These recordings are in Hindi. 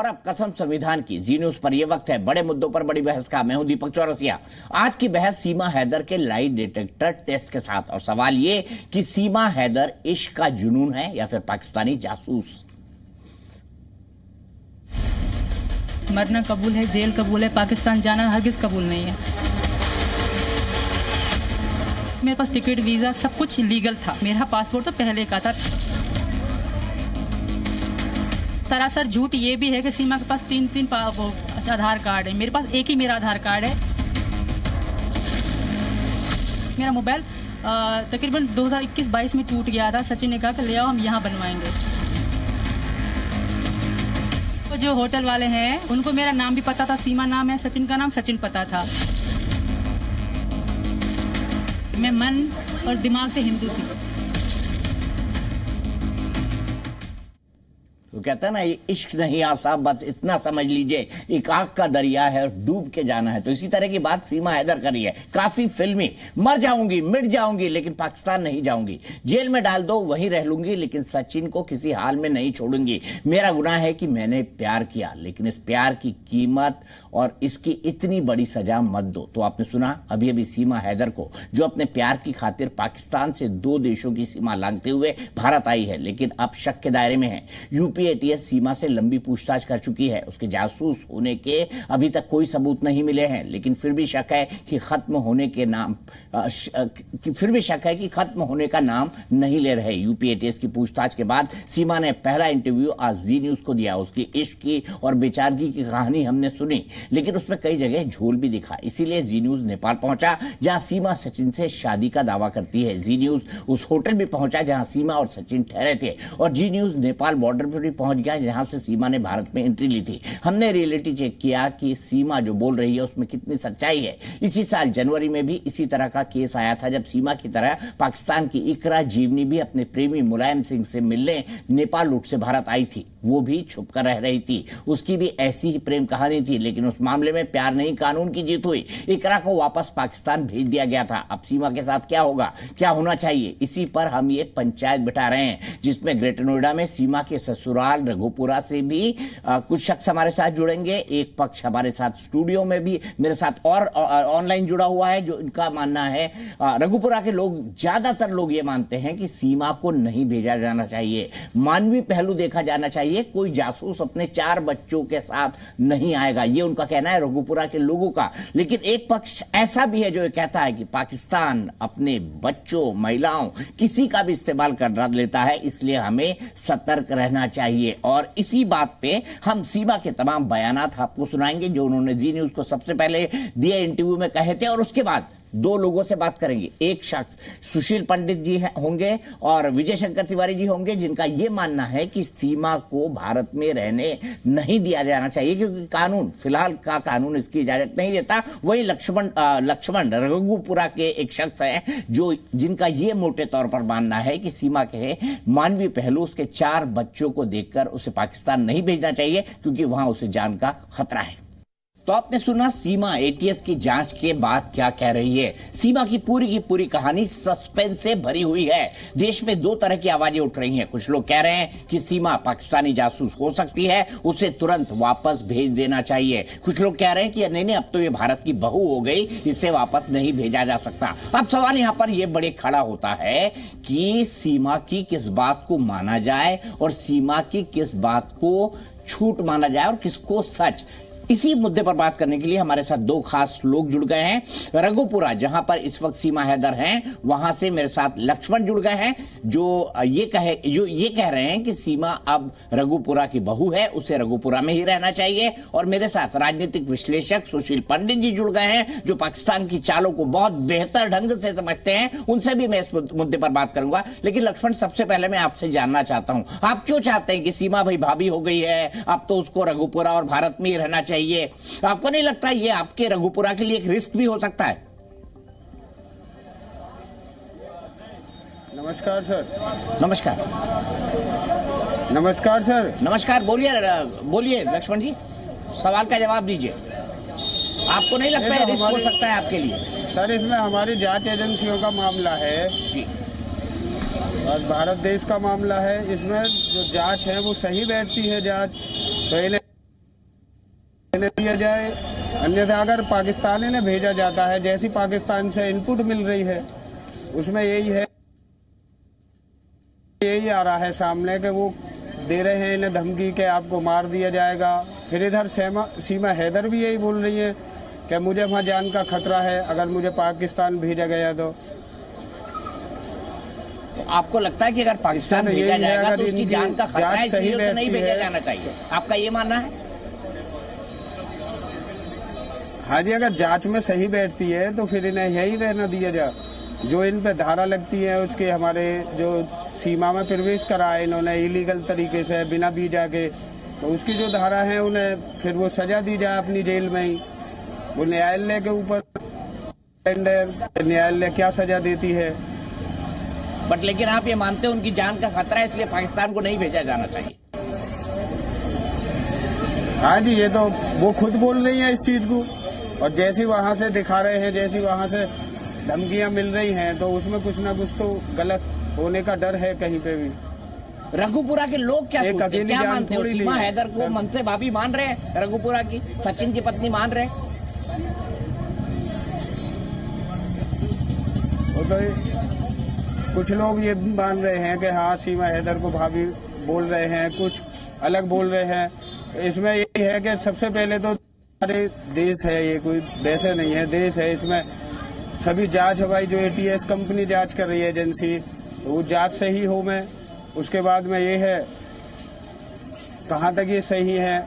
और अब कसम संविधान की। जी न्यूज पर यह वक्त है बड़े मुद्दों पर बड़ी बहस का। मैं हूं दीपक चौरसिया। आज की बहस सीमा हैदर के लाई डिटेक्टर टेस्ट के साथ, और सवाल ये कि सीमा हैदर इश्क का जुनून है या फिर पाकिस्तानी जासूस। मरना कबूल है, जेल कबूल है, पाकिस्तान जाना हरगिज कबूल नहीं है। मेरे पास टिकट, वीजा सब कुछ लीगल था। मेरा पासपोर्ट तो पहले का था। सरासर झूठ ये भी है कि सीमा के पास तीन आधार कार्ड है। मेरे पास एक ही मेरा आधार कार्ड है। मेरा मोबाइल तकरीबन 2021-22 में टूट गया था। सचिन ने कहा कि ले आओ, हम यहाँ बनवाएंगे। तो जो होटल वाले हैं उनको मेरा नाम भी पता था। सीमा नाम है, सचिन का नाम सचिन पता था। मैं मन और दिमाग से हिंदू थी। तो कहता है ना, ये इश्क नहीं आसा, बस इतना समझ लीजिए एक आग का दरिया है और डूब के जाना है। तो इसी तरह की बात सीमा हैदर करी है, काफी फिल्मी। मर जाऊंगी, मिट जाऊंगी, लेकिन पाकिस्तान नहीं जाऊंगी। जेल में डाल दो, वहीं रह लूंगी, लेकिन सचिन को किसी हाल में नहीं छोड़ूंगी। मेरा गुनाह है कि मैंने प्यार किया, लेकिन इस प्यार की कीमत और इसकी इतनी बड़ी सजा मत दो। तो आपने सुना अभी अभी सीमा हैदर को, जो अपने प्यार की खातिर पाकिस्तान से 2 देशों की सीमा लांघते हुए भारत आई है, लेकिन अब शक के दायरे में है। यूपी एटीएस सीमा से लंबी पूछताछ कर चुकी है। उसके जासूस होने के अभी तक कोई सबूत नहीं मिले हैं, लेकिन फिर भी शक है कि खत्म होने का नाम नहीं ले रहे। यूपी एटीएस की पूछताछ के बाद सीमा ने पहला इंटरव्यू आज जी न्यूज को दिया। उसकी इश्क की और बेचारगी की कहानी हमने सुनी, लेकिन उसमें कई जगह झोल भी दिखा। इसीलिए जी न्यूज नेपाल पहुंचा, जहां सीमा सचिन से शादी का दावा करती है। जी न्यूज उस होटल भी पहुंचा जहां सीमा और सचिन ठहरे थे, और जी न्यूज नेपाल बॉर्डर पर भी पहुंच गया जहां से सीमा ने भारत में एंट्री ली थी। हमने रियलिटी चेक किया कि सीमा जो बोल रही है उसमें कितनी सच्चाई है। इसी साल जनवरी में भी इसी तरह का केस आया था, जब सीमा की तरह पाकिस्तान की इकरा जीवनी भी अपने प्रेमी मुलायम सिंह से मिलने नेपाल लूट से भारत आई थी। वो भी छुप कर रह रही थी। उसकी भी ऐसी ही प्रेम कहानी थी, लेकिन उस मामले में प्यार नहीं कानून की जीत हुई। इकरा को वापस पाकिस्तान भेज दिया गया था। अब सीमा के साथ क्या होगा, क्या होना चाहिए, इसी पर हम ये पंचायत बिठा रहे हैं, जिसमें ग्रेटर नोएडा में सीमा के ससुराल रघुपुरा से भी कुछ शख्स हमारे साथ जुड़ेंगे। एक पक्ष हमारे साथ स्टूडियो में भी मेरे साथ और ऑनलाइन जुड़ा हुआ है, जो इनका मानना है। रघुपुरा के लोग, ज्यादातर लोग ये मानते हैं कि सीमा को नहीं भेजा जाना चाहिए, मानवीय पहलू देखा जाना चाहिए। कोई जासूस अपने 4 बच्चों के साथ नहीं आएगा, ये उनका कहना है रघुपुरा के लोगों का। लेकिन एक पक्ष ऐसा भी है जो कहता है कि पाकिस्तान अपने बच्चों, महिलाओं, किसी का भी इस्तेमाल कर लेता है, इसलिए हमें सतर्क रहना चाहिए। और इसी बात पे हम सीमा के तमाम बयानात आपको सुनाएंगे, जो उन्होंने जी न्यूज को सबसे पहले दिए इंटरव्यू में कहे थे। और उसके बाद 2 लोगों से बात करेंगे। एक शख्स सुशील पंडित जी होंगे और विजय शंकर तिवारी जी होंगे, जिनका यह मानना है कि सीमा को भारत में रहने नहीं दिया जाना चाहिए, क्योंकि कानून, फिलहाल का कानून इसकी इजाजत नहीं देता। वही लक्ष्मण रघुपुरा के एक शख्स हैं जिनका यह मोटे तौर पर मानना है कि सीमा के मानवीय पहलू, उसके 4 बच्चों को देखकर उसे पाकिस्तान नहीं भेजना चाहिए, क्योंकि वहां उसे जान का खतरा है। तो आपने सुना सीमा एटीएस की जांच के बाद क्या कह रही है। सीमा की पूरी कहानी सस्पेंस से भरी हुई है। देश में 2 तरह की आवाजें उठ रही हैं। कुछ लोग कह रहे हैं कि सीमा पाकिस्तानी जासूस हो सकती है, उसे तुरंत वापस भेज देना चाहिए। कुछ लोग कह रहे हैं कि नहीं, अब तो ये भारत की बहू हो गई, इसे वापस नहीं भेजा जा सकता। अब सवाल यहां पर यह बड़े खड़ा होता है कि सीमा की किस बात को माना जाए और सीमा की किस बात को झूठ माना जाए और किसको सच। इसी मुद्दे पर बात करने के लिए हमारे साथ 2 खास लोग जुड़ गए हैं। रघुपुरा, जहां पर इस वक्त सीमा हैदर हैं, वहां से मेरे साथ लक्ष्मण जुड़ गए हैं, जो ये कह रहे हैं कि सीमा अब रघुपुरा की बहू है, उसे रघुपुरा में ही रहना चाहिए। और मेरे साथ राजनीतिक विश्लेषक सुशील पंडित जी जुड़ गए हैं, जो पाकिस्तान की चालों को बहुत बेहतर ढंग से समझते हैं। उनसे भी मैं इस मुद्दे पर बात करूंगा। लेकिन लक्ष्मण, सबसे पहले मैं आपसे जानना चाहता हूं, आप क्यों चाहते हैं कि सीमा भाई भाभी हो गई है, अब तो उसको रघुपुरा और भारत में ही रहना चाहिए? आपको नहीं लगता ये आपके रघुपुरा के लिए एक रिस्क भी हो सकता है? नमस्कार सर। नमस्कार। नमस्कार सर। नमस्कार। बोलिए लक्ष्मण जी, सवाल का जवाब दीजिए। आपको नहीं लगता है रिस्क हो सकता है आपके लिए? सर, इसमें हमारी जांच एजेंसियों का मामला है जी, और भारत देश का मामला है। इसमें जो जांच है वो सही बैठती है जांच, तो रहने दिया जाए, अन्यथा अगर पाकिस्तानी ने भेजा जाता है, जैसी पाकिस्तान से इनपुट मिल रही है उसमें यही आ रहा है सामने कि वो दे रहे हैं इन्हें धमकी कि आपको मार दिया जाएगा। फिर इधर सीमा हैदर भी यही बोल रही है कि मुझे वहाँ जान का खतरा है अगर मुझे पाकिस्तान भेजा गया तो आपको लगता है कि अगर पाकिस्तान भेजा जाएगा तो उसकी जान का खतरा है, इसलिए उसे नहीं भेजा जाना चाहिए, आपका ये मानना है? हाँ जी, अगर जांच में सही बैठती है तो फिर इन्हें यही रहना दिया जाए। जो इन पे धारा लगती है उसके हमारे जो सीमा में प्रवेश करा है इन्होंने इलीगल तरीके से बिना वीजा के, तो उसकी जो धारा है उन्हें फिर वो सजा दी जाए अपनी जेल में ही। वो न्यायालय के ऊपर न्यायालय क्या सजा देती है। बट लेकिन आप ये मानते हैं उनकी जान का खतरा है इसलिए पाकिस्तान को नहीं भेजा जाना चाहिए? हाँ जी, ये तो वो खुद बोल रही है इस चीज को, और जैसी वहाँ से दिखा रहे हैं, जैसी वहाँ से धमकियां मिल रही हैं, तो उसमें कुछ ना कुछ तो गलत होने का डर है कहीं पे भी। रघुपुरा के लोग क्या सोचते हैं, क्या मानते हैं? सीमा हैदर को मन से भाभी मान रहे हैं, रघुपुरा की सचिन की पत्नी मान रहे हैं? तो कुछ लोग ये मान रहे हैं कि हाँ सीमा हैदर को भाभी बोल रहे हैं, कुछ अलग बोल रहे हैं। इसमें यही है कि सबसे पहले तो हमारे देश है, ये कोई वैसे नहीं है, देश है, इसमें सभी जांच हवाई जो ATS कंपनी जांच कर रही है एजेंसी, तो वो जांच सही हो में उसके बाद में ये है कहाँ तक ये सही है।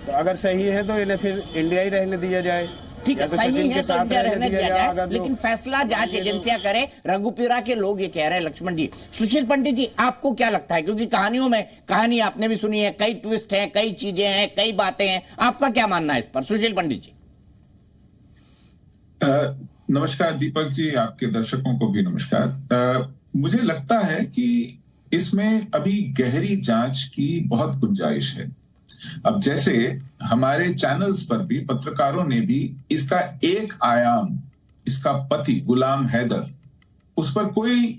तो अगर सही है तो इन्हें फिर इंडिया ही रहने दिया जाए। ठीक है, सही है तो इंडिया रहने दिया जाए, लेकिन फैसला जांच एजेंसियां करें। रघुपुरा के लोग ये कह रहे हैं। लक्ष्मण जी, सुशील पंडित जी, आपको क्या लगता है? क्योंकि कहानी आपने भी सुनी है, कई ट्विस्ट हैं, कई चीजें हैं, कई बातें हैं, आपका क्या मानना है इस पर? सुशील पंडित जी। नमस्कार दीपक जी, आपके दर्शकों को भी नमस्कार। मुझे लगता है कि इसमें अभी गहरी जांच की बहुत गुंजाइश है। अब जैसे हमारे चैनल्स पर भी पत्रकारों ने भी इसका एक आयाम, इसका पति गुलाम हैदर, उस पर कोई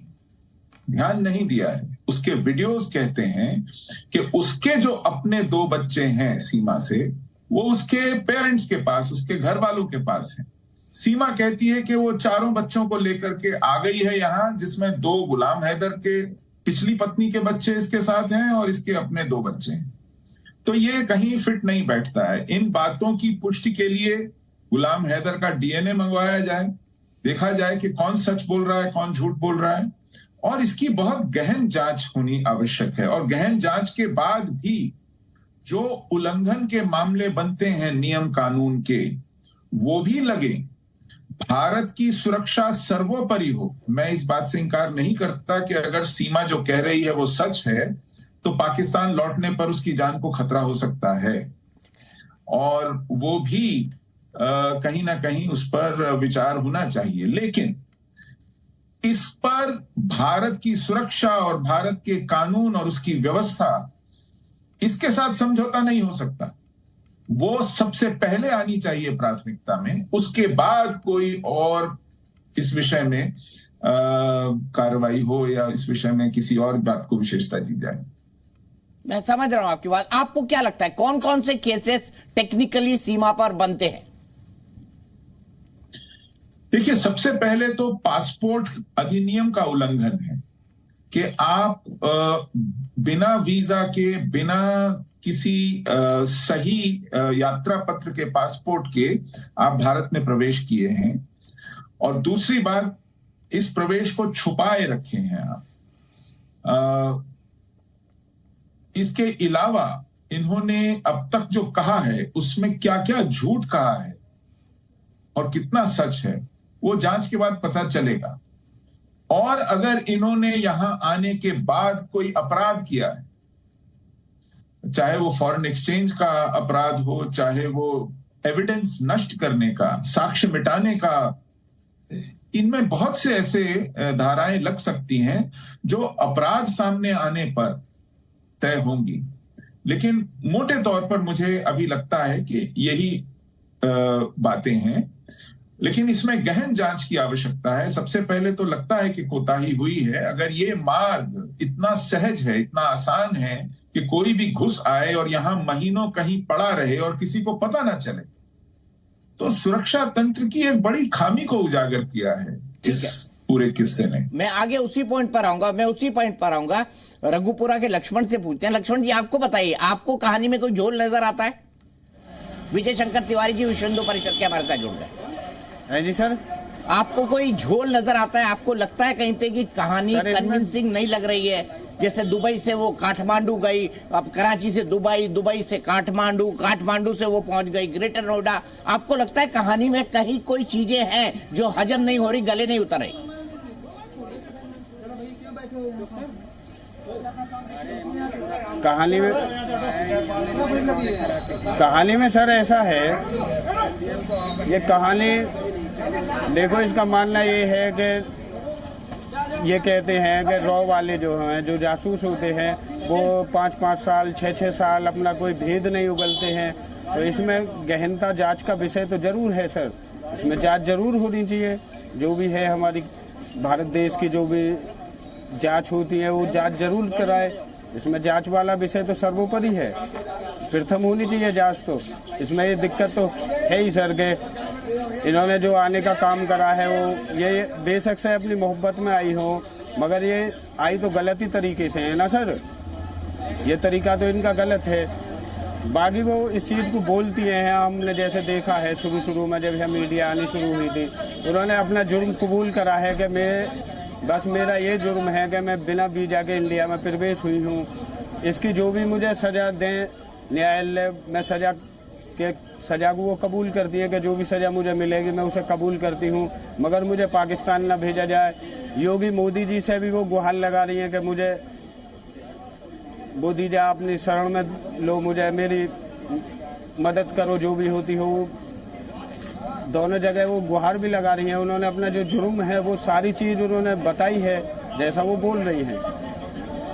ध्यान नहीं दिया है। उसके वीडियोस कहते हैं कि उसके जो अपने 2 बच्चे हैं सीमा से, वो उसके पेरेंट्स के पास, उसके घर वालों के पास हैं। सीमा कहती है कि वो 4 बच्चों को लेकर के आ गई है यहाँ, जिसमें 2 गुलाम हैदर के पिछली पत्नी के बच्चे इसके साथ हैं और इसके अपने 2 बच्चे हैं। तो ये कहीं फिट नहीं बैठता है। इन बातों की पुष्टि के लिए गुलाम हैदर का DNA मंगवाया जाए, देखा जाए कि कौन सच बोल रहा है, कौन झूठ बोल रहा है, और इसकी बहुत गहन जांच होनी आवश्यक है। और गहन जांच के बाद भी जो उल्लंघन के मामले बनते हैं नियम कानून के, वो भी लगे। भारत की सुरक्षा सर्वोपरि हो। मैं इस बात से इंकार नहीं करता कि अगर सीमा जो कह रही है वो सच है तो पाकिस्तान लौटने पर उसकी जान को खतरा हो सकता है, और वो भी कहीं ना कहीं उस पर विचार होना चाहिए। लेकिन इस पर भारत की सुरक्षा और भारत के कानून और उसकी व्यवस्था, इसके साथ समझौता नहीं हो सकता। वो सबसे पहले आनी चाहिए प्राथमिकता में, उसके बाद कोई और इस विषय में कार्रवाई हो या इस विषय में किसी और बात को विशेषता दी जाए। मैं समझ रहा हूं आपकी बात। आपको क्या लगता है कौन कौन से केसेस टेक्निकली सीमा पर बनते हैं? देखिए, सबसे पहले तो पासपोर्ट अधिनियम का उल्लंघन है कि आप बिना वीजा के, बिना किसी सही यात्रा पत्र के, पासपोर्ट के आप भारत में प्रवेश किए हैं। और दूसरी बात, इस प्रवेश को छुपाए रखे हैं आप। इसके अलावा इन्होंने अब तक जो कहा है उसमें क्या क्या झूठ कहा है और कितना सच है, वो जांच के बाद पता चलेगा। और अगर इन्होंने यहां आने के बाद कोई अपराध किया है, चाहे वो फॉरेन एक्सचेंज का अपराध हो, चाहे वो एविडेंस नष्ट करने का, साक्ष्य मिटाने का, इनमें बहुत से ऐसे धाराएं लग सकती हैं जो अपराध सामने आने पर तय होंगी। लेकिन मोटे तौर पर मुझे अभी लगता है कि यही बातें हैं, लेकिन इसमें गहन जांच की आवश्यकता है। सबसे पहले तो लगता है कि कोताही हुई है। अगर ये मार्ग इतना सहज है, इतना आसान है कि कि कोई भी घुस आए और यहां महीनों कहीं पड़ा रहे और किसी को पता ना चले, तो सुरक्षा तंत्र की एक बड़ी खामी को उजागर किया है इस पूरे किस्से ने। मैं आगे उसी पॉइंट पर आऊंगा। रघुपुरा के लक्ष्मण से पूछते हैं। लक्ष्मण जी, आपको बताइए, आपको कहानी में कोई झोल नजर आता है? विजय शंकर तिवारी जी विश्व हिंदू परिषद के हमारे साथ जुड़ गए। जी सर, आपको कोई झोल नजर आता है? आपको लगता है कहीं पे कि कहानी कन्विंसिंग नहीं लग रही है? जैसे दुबई से वो काठमांडू गई, अब कराची से दुबई, दुबई से काठमांडू, काठमांडू से वो पहुंच गई ग्रेटर नोएडा। आपको लगता है कहानी में कहीं कोई चीजें हैं जो हजम नहीं हो रही, गले नहीं उतर रही? कहानी में सर ऐसा है, ये कहानी देखो, इसका मानना ये है कि ये कहते हैं कि रॉ वाले जो हैं, जो जासूस होते हैं, वो 5-5 साल 6-6 साल अपना कोई भेद नहीं उगलते हैं। तो इसमें गहनता जांच का विषय तो जरूर है सर, इसमें जांच जरूर होनी चाहिए। जो भी है हमारी भारत देश की जो भी जांच होती है वो जांच जरूर कराए। इसमें जांच वाला विषय तो सर्वोपरि है, प्रथम होनी चाहिए जांच। तो इसमें ये दिक्कत तो है ही सर के इन्होंने जो आने का काम करा है वो ये बेशक से अपनी मोहब्बत में आई हो, मगर ये आई तो गलत ही तरीके से है ना सर, ये तरीका तो इनका गलत है। बाकी वो इस चीज़ को बोलती हैं, हमने जैसे देखा है शुरू में जब यह मीडिया आनी शुरू हुई थी, उन्होंने अपना जुर्म कबूल करा है कि मेरा ये जुर्म है कि मैं बिना वीजा के इंडिया में प्रवेश हुई हूँ। इसकी जो भी मुझे सज़ा दें न्यायालय, मैं सज़ा को वो कबूल करती है कि जो भी सज़ा मुझे मिलेगी मैं उसे कबूल करती हूँ, मगर मुझे पाकिस्तान ना भेजा जाए। योगी मोदी जी से भी वो गुहार लगा रही हैं कि मुझे मोदी जी अपनी शरण में लो, मुझे मेरी मदद करो, जो भी होती हो। दोनों जगह वो गुहार भी लगा रही हैं। उन्होंने अपना जो जुर्म है वो सारी चीज़ उन्होंने बताई है जैसा वो बोल रही हैं।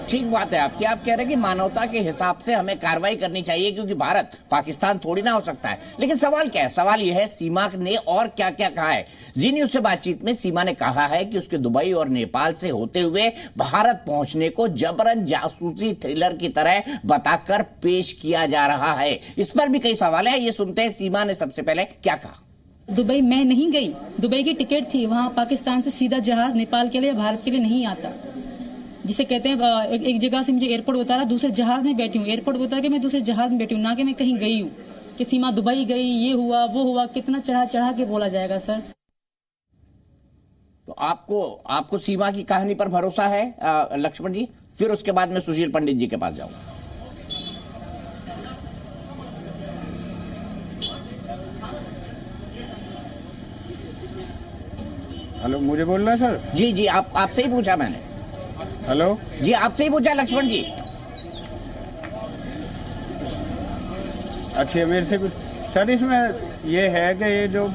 ठीक बात है आपकी। आप कह रहे हैं कि मानवता के हिसाब से हमें कार्रवाई करनी चाहिए, क्योंकि भारत पाकिस्तान थोड़ी ना हो सकता है। लेकिन सवाल क्या है? सवाल यह है सीमा ने और क्या क्या कहा है। जी न्यूज से बातचीत में सीमा ने कहा है कि उसके दुबई और नेपाल से होते हुए भारत पहुंचने को जबरन जासूसी थ्रिलर की तरह बताकर पेश किया जा रहा है। इस पर भी कई सवाल है, ये सुनते हैं सीमा ने सबसे पहले क्या कहा। दुबई मैं नहीं गई, दुबई की टिकट थी, वहाँ पाकिस्तान से सीधा जहाज नेपाल के लिए भारत के लिए नहीं आता, जिसे कहते हैं एक जगह से मुझे एयरपोर्ट उतारा, दूसरे जहाज में बैठी हूँ, एयरपोर्ट उतार के मैं दूसरे जहाज में बैठी हूँ, ना कि मैं कहीं गई हूँ कि सीमा दुबई गई, ये हुआ वो हुआ। कितना चढ़ा के बोला जाएगा सर? तो आपको सीमा की कहानी पर भरोसा है लक्ष्मण जी? फिर उसके बाद मैं सुशील पंडित जी के पास जाऊंगा। हेलो, मुझे बोलना है सर? जी जी, आपसे ही पूछा मैंने। हेलो जी, आपसे ही पूछा लक्ष्मण जी। अच्छा, मेरे से कुछ सर इसमें ये है कि ये जो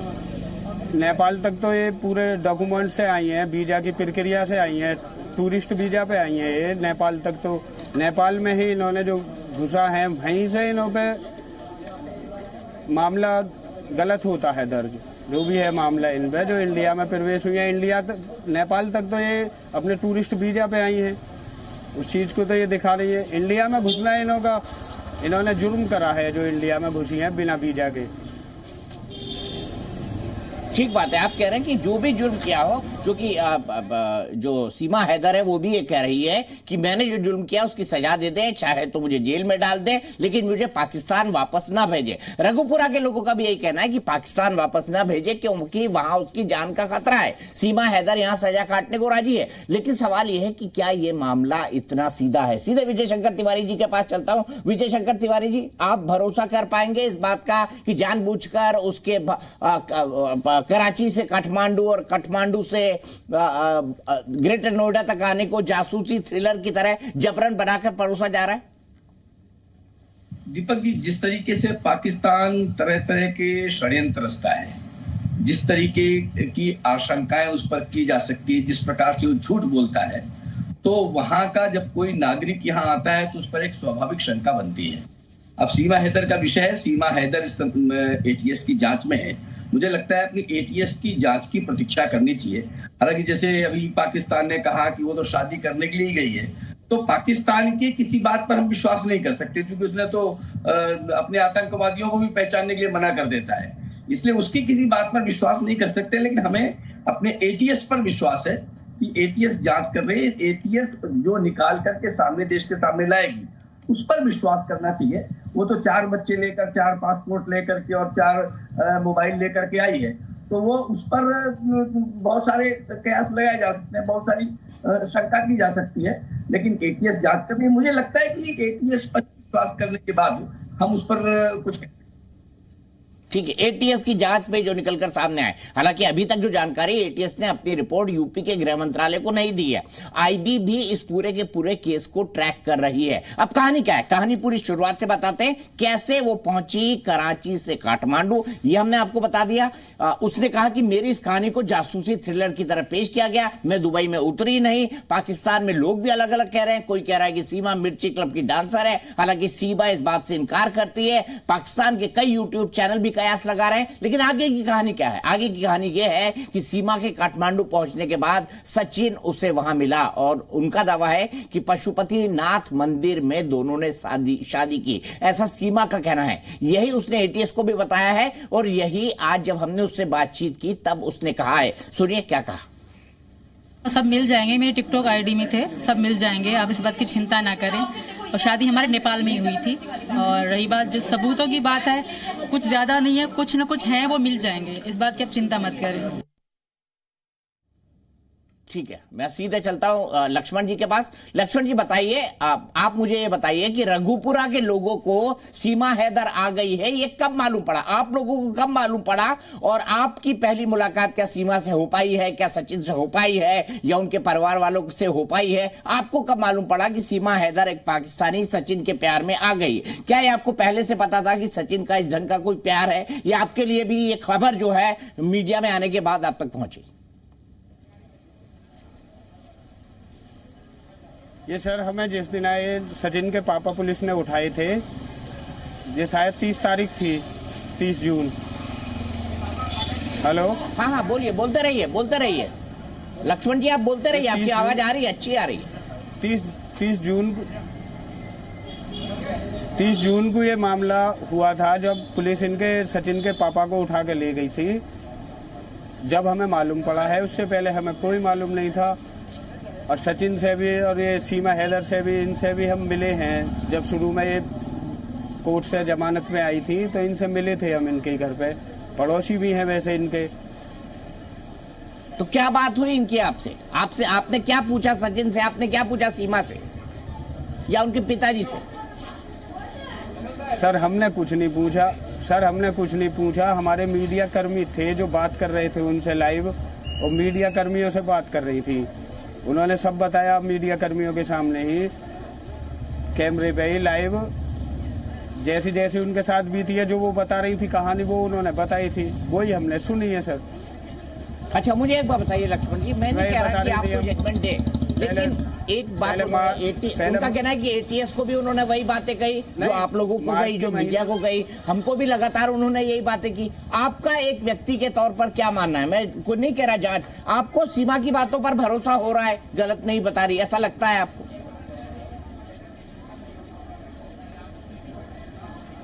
नेपाल तक तो ये पूरे डॉक्यूमेंट से आई हैं, वीजा की प्रक्रिया से आई हैं, टूरिस्ट वीजा पे आई हैं ये नेपाल तक। तो नेपाल में ही इन्होंने जो घुसा है वहीं से इन्हों पे मामला गलत होता है दर्ज, जो भी है मामला इनमें। जो इंडिया में प्रवेश हुई है, इंडिया तक नेपाल तक तो ये अपने टूरिस्ट वीजा पे आई हैं, उस चीज़ को तो ये दिखा रही है। इंडिया में घुसना इन्होंने जुर्म करा है जो इंडिया में घुसी हैं बिना वीजा के। ठीक बात है, आप कह रहे हैं कि जो भी जुर्म किया हो, क्योंकि जो सीमा हैदर है वो भी ये कह रही है कि मैंने जो जुर्म किया उसकी सजा दे दे, चाहे तो मुझे जेल में डाल दे, लेकिन मुझे पाकिस्तान वापस ना भेजे। रघुपुरा के लोगों का भी यही कहना है कि पाकिस्तान वापस ना भेजे, क्योंकि वहां उसकी जान का खतरा है। सीमा हैदर यहां सजा काटने को राजी है, लेकिन सवाल यह है कि क्या ये मामला इतना सीधा है? सीधे विजय शंकर तिवारी जी के पास चलता हूं। विजय शंकर तिवारी जी, आप भरोसा कर पाएंगे इस बात का कि जानबूझकर उसके कराची से काठमांडू और काठमांडू से ग्रेटर नोएडा तक आने को जासूसी थ्रिलर की तरह जबरन बनाकर परोसा जा रहा है? दीपक जी, जिस तरीके से पाकिस्तान तरह तरह के षड्यंत्र रचता है, जिस तरीके की आशंकाएं उस पर की जा सकती है, जिस प्रकार से वो झूठ बोलता है, तो वहां का जब कोई नागरिक यहाँ आता है तो उस पर एक स्वाभाविक शंका बनती है। अब सीमा हैदर का विषय है, सीमा हैदर इस एटीएस की जांच में है। मुझे लगता है अपनी एटीएस की जांच की प्रतीक्षा करनी चाहिए। हालांकि जैसे अभी पाकिस्तान ने कहा कि वो तो शादी करने के लिए ही गई है, तो पाकिस्तान की किसी बात पर हम विश्वास नहीं कर सकते, क्योंकि उसने तो अपने आतंकवादियों को भी पहचानने के लिए मना कर देता है, इसलिए उसकी किसी बात पर विश्वास नहीं कर सकते। लेकिन हमें अपने एटीएस पर विश्वास है कि एटीएस जांच कर रहे हैं, एटीएस जो निकाल करके सामने देश के सामने लाएगी उस पर विश्वास करना चाहिए। वो तो 4 बच्चे लेकर, 4 पासपोर्ट लेकर के और 4 मोबाइल लेकर के आई है, तो वो उस पर बहुत सारे कयास लगाए जा सकते हैं, बहुत सारी शंका की जा सकती है, लेकिन एटीएस जांच करनी, मुझे लगता है कि एटीएस पर विश्वास करने के बाद हम उस पर कुछ। ठीक है, एटीएस की जांच में जो निकलकर सामने आए, हालांकि अभी तक जो जानकारी एटीएस ने अपनी रिपोर्ट यूपी के गृह मंत्रालय को नहीं दी है। आईबी भी इस पूरे के पूरे केस को ट्रैक कर रही है। अब कहानी क्या है, कहानी पूरी शुरुआत से बताते हैं, कैसे वो पहुंची कराची से काठमांडू, ये हमने आपको बता दिया। उसने कहा कि मेरी इस कहानी को जासूसी थ्रिलर की तरह पेश किया गया, मैं दुबई में उतरी नहीं। पाकिस्तान में लोग भी अलग अलग कह रहे हैं, कोई कह रहा है कि सीमा मिर्ची क्लब की डांसर है, हालांकि सीमा इस बात से इनकार करती है। पाकिस्तान के कई यूट्यूब चैनल भी कयास लगा रहे हैं। लेकिन आगे की कहानी क्या है, आगे की कहानी यह है कि सीमा के काठमांडू पहुंचने के बाद सचिन उसे वहां मिला और उनका दावा है कि पशुपतिनाथ मंदिर में दोनों ने शादी की, ऐसा सीमा का कहना है। यही उसने एटीएस को भी बताया है और यही आज जब हमने उससे बातचीत की तब उसने कहा है। सुनिए क्या कहा। सब मिल जाएंगे, मेरे टिकटॉक आईडी में थे, सब मिल जाएंगे, आप इस बात की चिंता ना करें। और शादी हमारे नेपाल में ही हुई थी। और रही बात जो सबूतों की बात है, कुछ ज्यादा नहीं है, कुछ न कुछ है, वो मिल जाएंगे, इस बात की आप चिंता मत करें। ठीक है, मैं सीधे चलता हूं लक्ष्मण जी के पास। लक्ष्मण जी बताइए, आप मुझे ये बताइए कि रघुपुरा के लोगों को सीमा हैदर आ गई है, ये कब मालूम पड़ा, आप लोगों को कब मालूम पड़ा? और आपकी पहली मुलाकात क्या सीमा से हो पाई है, क्या सचिन से हो पाई है, या उनके परिवार वालों से हो पाई है? आपको कब मालूम पड़ा कि सीमा हैदर एक पाकिस्तानी सचिन के प्यार में आ गई? क्या ये आपको पहले से पता था कि सचिन का इस ढंग का कोई प्यार है, या आपके लिए भी ये खबर जो है मीडिया में आने के बाद आप तक पहुंची? ये सर, हमें जिस दिन आए सचिन के पापा पुलिस ने उठाए थे, ये शायद 30 तारीख थी, 30 जून। हेलो, हाँ हाँ बोलिए, बोलते रहिए लक्ष्मण जी, आप बोलते रहिए, आपकी आवाज आ रही है, अच्छी आ रही है। 30 जून को ये मामला हुआ था, जब पुलिस इनके सचिन के पापा को उठा के ले गई थी। जब हमें मालूम पड़ा है, उससे पहले हमें कोई मालूम नहीं था। और सचिन से भी और ये सीमा हैदर से भी, इनसे भी हम मिले हैं। जब शुरू में ये कोर्ट से जमानत में आई थी तो इनसे मिले थे हम, इनके घर पे, पड़ोसी भी हैं वैसे इनके। तो क्या बात हुई इनकी आपसे आपने क्या पूछा सचिन से, आपने क्या पूछा सीमा से या उनके पिताजी से? सर हमने कुछ नहीं पूछा। हमारे मीडिया कर्मी थे जो बात कर रहे थे उनसे लाइव, और मीडिया कर्मियों से बात कर रही थी। उन्होंने सब बताया मीडिया कर्मियों के सामने ही, कैमरे पे ही लाइव, जैसी जैसी उनके साथ बीती है, जो वो बता रही थी कहानी, वो उन्होंने बताई थी, वही हमने सुनी है सर। अच्छा, मुझे एक बात बताइए लक्ष्मण जी, मैं नहीं कह रहा कि आपको जजमेंट दे, लेकिन एक बात उनका कहना है कि एटीएस को भी उन्होंने वही बातें कही जो आप लोगों को कही, जो मीडिया को कही, हमको भी लगातार उन्होंने यही बातें की। आपका एक व्यक्ति के तौर पर क्या मानना है? मैं कोई नहीं कह रहा जांच, आपको सीमा की बातों पर भरोसा हो रहा है, गलत नहीं बता रही, ऐसा लगता है आपको?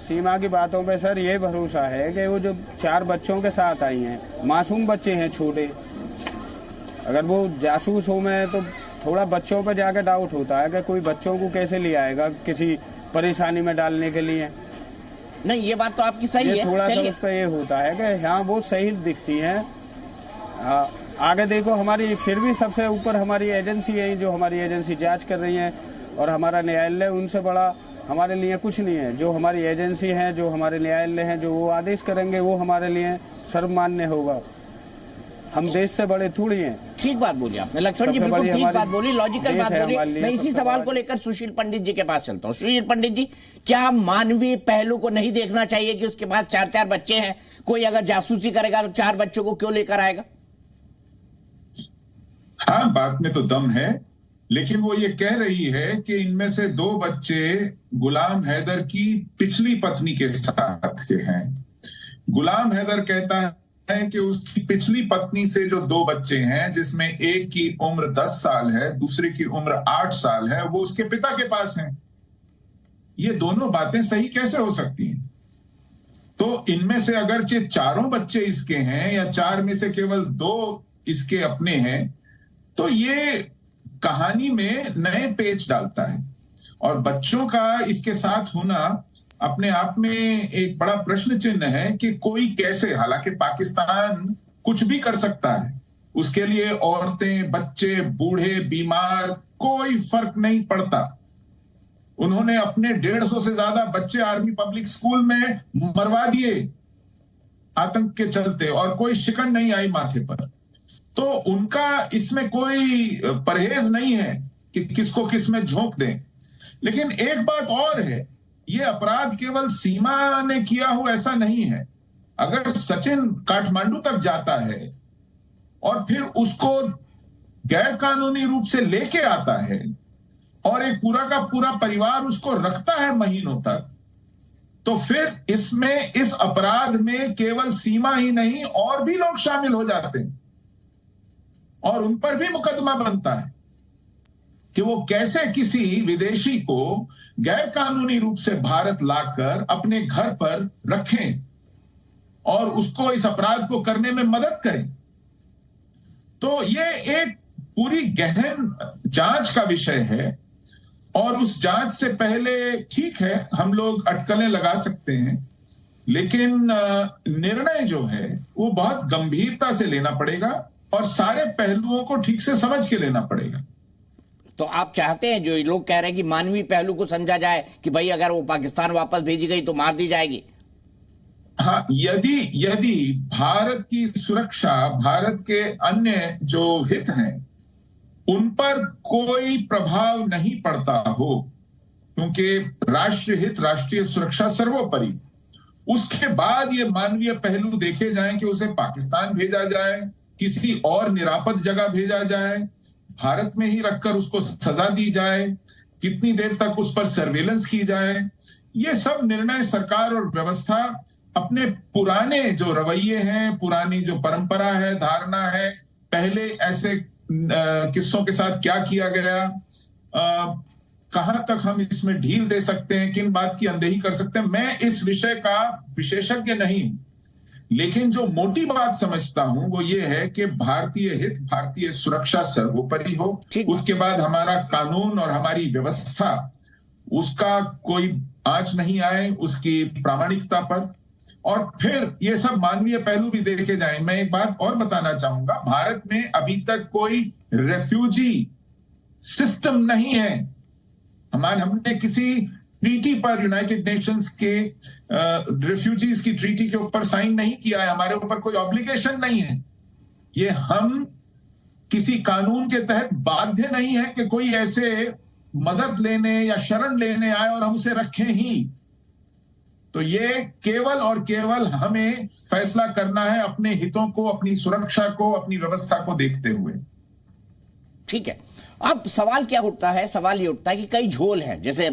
सीमा की बातों पे सर ये भरोसा है कि वो जो 4 बच्चों के साथ आई हैं, मासूम बच्चे हैं छोटे, अगर वो जासूस हो में तो थोड़ा बच्चों पे जाकर डाउट होता है कि कोई बच्चों को कैसे ले आएगा किसी परेशानी में डालने के लिए। नहीं, ये बात तो आपकी सही है, थोड़ा सा उस पर ये होता है कि हाँ वो सही दिखती हैं। आगे देखो, हमारी फिर भी सबसे ऊपर हमारी एजेंसी है, जो हमारी एजेंसी जांच कर रही है, और हमारा न्यायालय उनसे बड़ा हमारे लिए कुछ नहीं है। जो हमारी एजेंसी है, जो हमारे न्यायालय हैं, जो वो आदेश करेंगे वो हमारे लिए सर्वमान्य होगा। हम देश से बड़े थोड़ी हैं। ठीक बात बोली आपने लक्ष्मण जी, बिल्कुल ठीक बात बोली, लॉजिकल बात बोली। मैं इसी सवाल को लेकर सुशील पंडित जी के पास चलता हूँ। सुशील पंडित जी, क्या मानवीय पहलू को नहीं देखना चाहिए कि उसके पास 4 बच्चे हैं? कोई अगर जासूसी करेगा तो 4 बच्चों को क्यों लेकर आएगा? हाँ, बात में तो दम है, लेकिन वो ये कह रही है कि इनमें से 2 बच्चे गुलाम हैदर की पिछली पत्नी के साथ के हैं। गुलाम हैदर कहता है कि उसकी पिछली पत्नी से जो 2 बच्चे हैं, जिसमें एक की उम्र 10 साल है, दूसरे की उम्र 8 साल है, वो उसके पिता के पास हैं। ये दोनों बातें सही कैसे हो सकती हैं? तो इनमें से अगर 4 बच्चे इसके हैं या 4 में से केवल 2 इसके अपने हैं, तो ये कहानी में नए पेच डालता है। और बच्चों का इसके साथ होना अपने आप में एक बड़ा प्रश्न चिन्ह है कि कोई कैसे, हालांकि पाकिस्तान कुछ भी कर सकता है, उसके लिए औरतें, बच्चे, बूढ़े, बीमार, कोई फर्क नहीं पड़ता। उन्होंने अपने 150 से ज्यादा बच्चे आर्मी पब्लिक स्कूल में मरवा दिए आतंक के चलते, और कोई शिकन नहीं आई माथे पर। तो उनका इसमें कोई परहेज नहीं है कि किसको किस में झोंक दें। लेकिन एक बात और है, ये अपराध केवल सीमा ने किया हो ऐसा नहीं है। अगर सचिन काठमांडू तक जाता है और फिर उसको गैर कानूनी रूप से लेके आता है और एक पूरा का पूरा परिवार उसको रखता है महीनों तक, तो फिर इसमें, इस अपराध में केवल सीमा ही नहीं और भी लोग शामिल हो जाते हैं और उन पर भी मुकदमा बनता है कि वो कैसे किसी विदेशी को गैर कानूनी रूप से भारत लाकर अपने घर पर रखें और उसको इस अपराध को करने में मदद करें। तो ये एक पूरी गहन जांच का विषय है और उस जांच से पहले ठीक है हम लोग अटकलें लगा सकते हैं, लेकिन निर्णय जो है वो बहुत गंभीरता से लेना पड़ेगा और सारे पहलुओं को ठीक से समझ के लेना पड़ेगा। तो आप चाहते हैं, जो लोग कह रहे हैं कि मानवीय पहलू को समझा जाए कि भाई अगर वो पाकिस्तान वापस भेजी गई तो मार दी जाएगी? हाँ, यदि भारत की सुरक्षा, भारत के अन्य जो हित हैं उन पर कोई प्रभाव नहीं पड़ता हो, क्योंकि राष्ट्रीय हित, राष्ट्रीय सुरक्षा सर्वोपरि, उसके बाद ये मानवीय पहलू देखे जाएं कि उसे पाकिस्तान भेजा जाए, किसी और निरापद जगह भेजा जाए, भारत में ही रखकर उसको सजा दी जाए, कितनी देर तक उस पर सर्वेलेंस की जाए, ये सब निर्णय सरकार और व्यवस्था अपने पुराने जो रवैये हैं, पुरानी जो परंपरा है, धारणा है, पहले ऐसे किस्सों के साथ क्या किया गया, कहां तक हम इसमें ढील दे सकते हैं, किन बात की अनदेखी कर सकते हैं, मैं इस विषय का विशेषज्ञ नहीं हूं। लेकिन जो मोटी बात समझता हूं वो ये है कि भारतीय हित, भारतीय सुरक्षा सर्वोपरि हो, उसके बाद हमारा कानून और हमारी व्यवस्था, उसका कोई आंच नहीं आए उसकी प्रामाणिकता पर, और फिर ये सब मानवीय पहलू भी देखे जाएं। मैं एक बात और बताना चाहूंगा, भारत में अभी तक कोई रेफ्यूजी सिस्टम नहीं है। हमने किसी ट्रीटी पर, यूनाइटेड नेशंस के रेफ्यूजीज की ट्रीटी के ऊपर साइन नहीं किया है, हमारे ऊपर कोई ऑब्लिगेशन नहीं है। ये हम किसी कानून के तहत बाध्य नहीं है कि कोई ऐसे मदद लेने या शरण लेने आए और हम उसे रखें ही। तो ये केवल और केवल हमें फैसला करना है अपने हितों को, अपनी सुरक्षा को, अपनी व्यवस्था को देखते हुए। ठीक है, अब सवाल क्या उठता है? सवाल ये उठता है कि कई झोल हैं, जैसे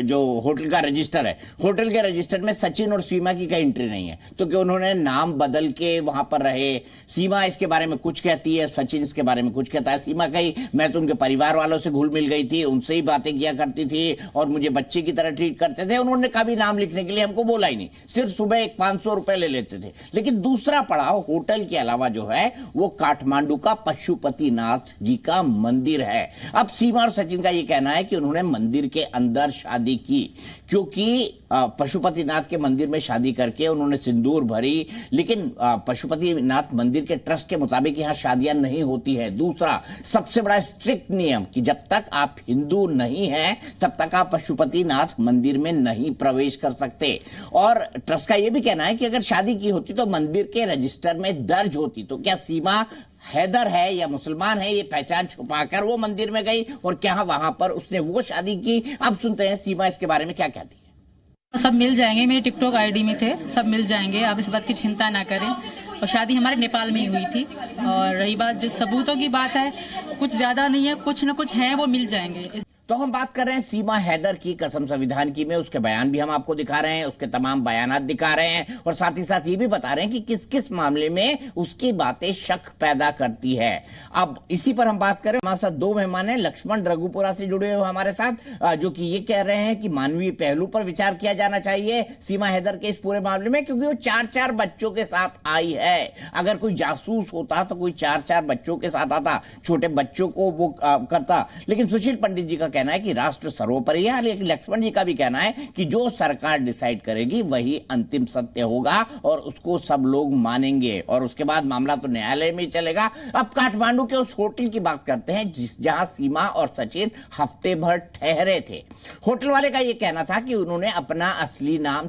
जो होटल का रजिस्टर है, होटल के रजिस्टर में सचिन और सीमा की कहीं एंट्री नहीं है, तो क्या उन्होंने नाम बदल के वहां पर रहे? सीमा इसके बारे में कुछ कहती है, सचिन इसके बारे में कुछ कहता है। सीमा कही मैं तो उनके परिवार वालों से घुल मिल गई थी, उनसे ही बातें किया करती थी और मुझे बच्चे की तरह ट्रीट करते थे, उन्होंने कभी नाम लिखने के लिए हमको बोला ही नहीं, सिर्फ सुबह 500 रुपए ले लेते थे। लेकिन दूसरा पड़ाव होटल के अलावा जो है वो काठमांडू का पशुपतिनाथ जी का मंदिर है। अब सीमा और सचिन का ये कहना है कि उन्होंने मंदिर के अंदर शादी की, क्योंकि पशुपतिनाथ के मंदिर में शादी करके उन्होंने सिंदूर भरी, लेकिन पशुपतिनाथ मंदिर के ट्रस्ट के मुताबिक यहां शादियां नहीं होती है। दूसरा सबसे बड़ा स्ट्रिक्ट नियम कि जब तक आप हिंदू नहीं हैं तब तक आप पशुपतिनाथ मंदिर में नहीं प्रवेश कर सकते। और ट्रस्ट का यह भी कहना है कि अगर शादी की होती तो मंदिर के रजिस्टर में दर्ज होती। तो क्या सीमा हैदर है या मुसलमान है, ये पहचान छुपाकर वो मंदिर में गई और क्या वहां पर उसने वो शादी की? अब सुनते हैं सीमा इसके बारे में क्या कहती है। सब मिल जाएंगे, मेरे टिकटॉक आईडी में थे, सब मिल जाएंगे, आप इस बात की चिंता ना करें। और शादी हमारे नेपाल में ही हुई थी। और रही बात जो सबूतों की बात है, कुछ ज्यादा नहीं है, कुछ न कुछ है, वो मिल जाएंगे। तो हम बात कर रहे हैं सीमा हैदर की कसम संविधान की में, उसके बयान भी हम आपको दिखा रहे हैं, उसके तमाम बयानात दिखा रहे हैं और साथ ही साथ ये भी बता रहे हैं कि किस किस मामले में उसकी बातें शक पैदा करती है। अब इसी पर हम बात करें, हमारे साथ दो मेहमान हैं, लक्ष्मण रघुपुरा से जुड़े हुए हमारे साथ, जो कि ये कह रहे हैं कि मानवीय पहलू पर विचार किया जाना चाहिए सीमा हैदर के इस पूरे मामले में, क्योंकि वो 4-4 बच्चों के साथ आई है। अगर कोई जासूस होता तो कोई 4-4 बच्चों के साथ आता, छोटे बच्चों को वो करता। लेकिन सुशील पंडित जी का कहना है कि राष्ट्र सर्वोपरि है, लेकिन लक्ष्मण जी का भी कहना है कि जो सरकार डिसाइड करेगी वही अंतिम सत्य होगा और उसको सब लोग मानेंगे और उसके बाद मामला तो न्यायालय में चलेगा। अब काठमांडू के उस होटल की बात करते हैं जहां सीमा और सचिन हफ्ते भर ठहरे थे। होटल वाले का यह कहना था कि उन्होंने अपना असली नाम